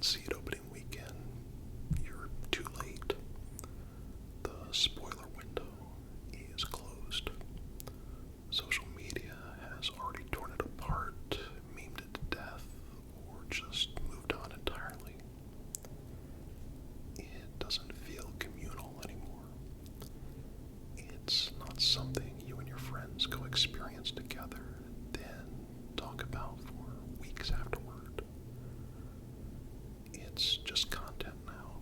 see it opening weekend, you're too late. The spoiler window is closed. Social media has already torn it apart, memed it to death, or just moved on entirely. It doesn't feel communal anymore. It's not something you and your friends go experience together, then talk about for weeks afterward. It's just content now.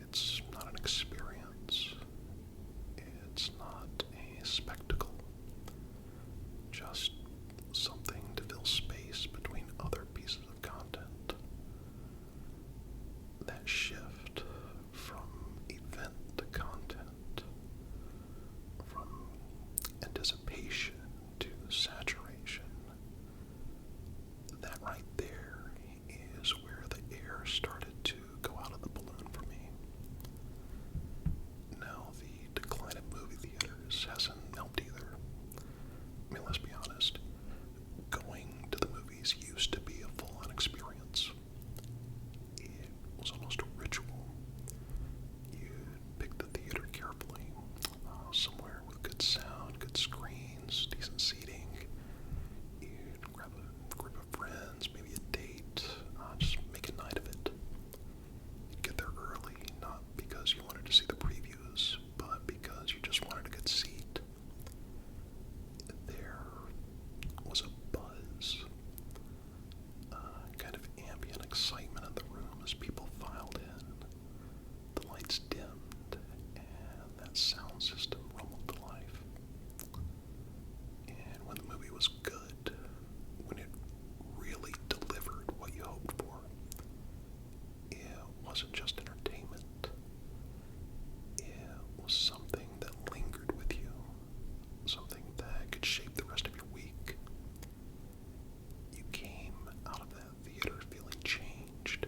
It's not an experience. It's not a spectacle. Just something to fill space between other pieces of content. That shift from event to content, from anticipation to saturation, that right there is where the air started to go out of the balloon for me. Now, the decline of movie theaters hasn't helped either. I mean, let's be honest. Going to the movies used to be a full-on experience. It was almost a ritual. You'd pick the theater carefully, somewhere with good sound, good screens, decent seating. You'd grab a group of friends, maybe a date, just make a night of it. You'd get there early, not because you wanted to see the previews, but because you just wanted a good seat. There was a buzz, kind of ambient excitement in the room as people filed in. The lights dimmed, and that sound system rumbled to life. And when the movie was good, when it really delivered what you hoped for, it wasn't just entertainment. It was something that lingered with you, something that could shape the rest of your week. You came out of that theater feeling changed,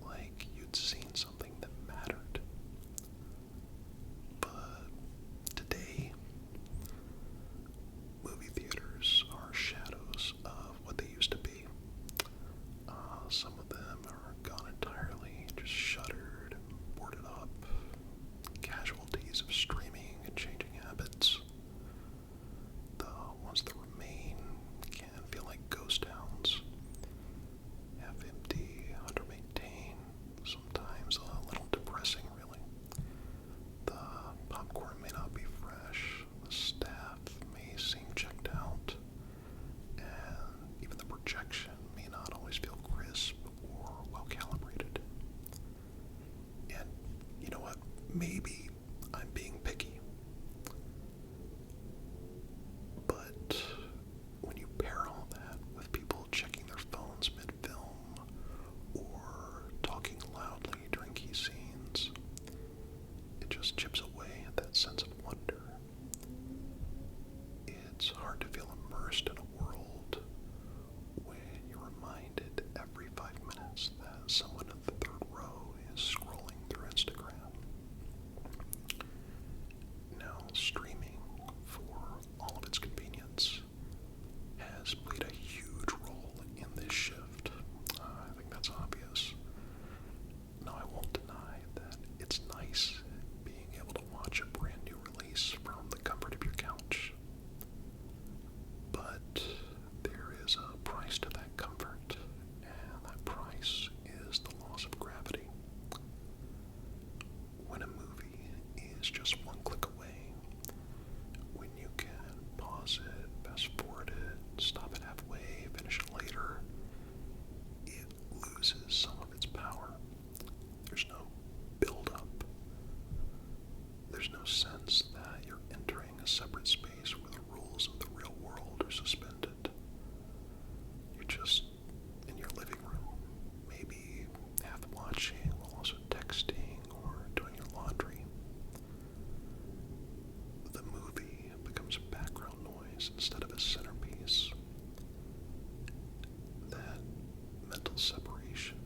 like you'd seen something that mattered. But today, movie theaters are shadows of what they used to be. Some of them are gone entirely, just shuttered and boarded up, casualties of streaming and changing habits. The ones that remain can feel like ghost towns, half empty, under-maintained, sometimes a little depressing, really. The popcorn may not be fresh, the staff may seem checked out, and even the projection may not always feel crisp or well-calibrated. And you know what? Maybe I'm being picky. But when you pair all that with people checking their phones mid-film or talking loudly during key scenes, it just chips away at that sense of wonder. It's hard to feel immersed in a world when you're reminded every 5 minutes that someone in the third row is scrolling through Instagram. Now, streaming, for all of its convenience, has played a huge role in this shift. I think that's obvious. Now, I won't deny that it's nice being able to watch a brand new release from the comfort of your couch. But there is a price to that comfort, and that price is the loss of gravity. When a movie is just one click away, when you can pause it, fast forward it, stop it halfway, finish it later, it loses some of its power. There's no build-up. There's no sense that you're entering a separate space where the rules of the real world are suspended. You're just in your living room, maybe half watching while also texting or doing your laundry. The movie becomes background noise instead of a centerpiece. That mental separation,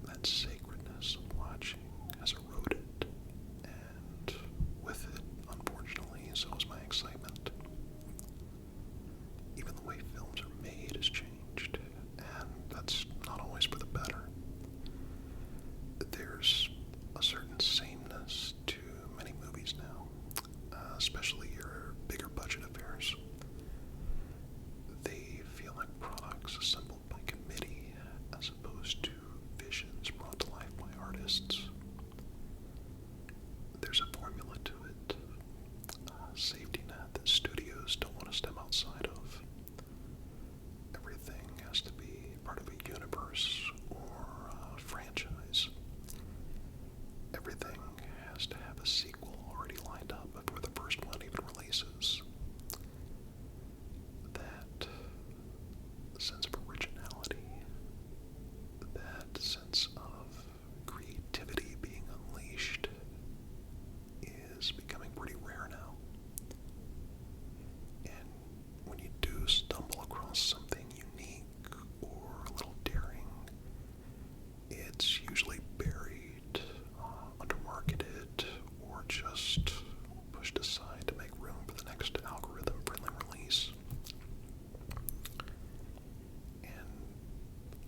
that sacredness of watching has eroded, and with it, unfortunately, so has my excitement. Even the way films are made has changed, and that's not always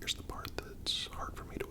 here's the part that's hard for me to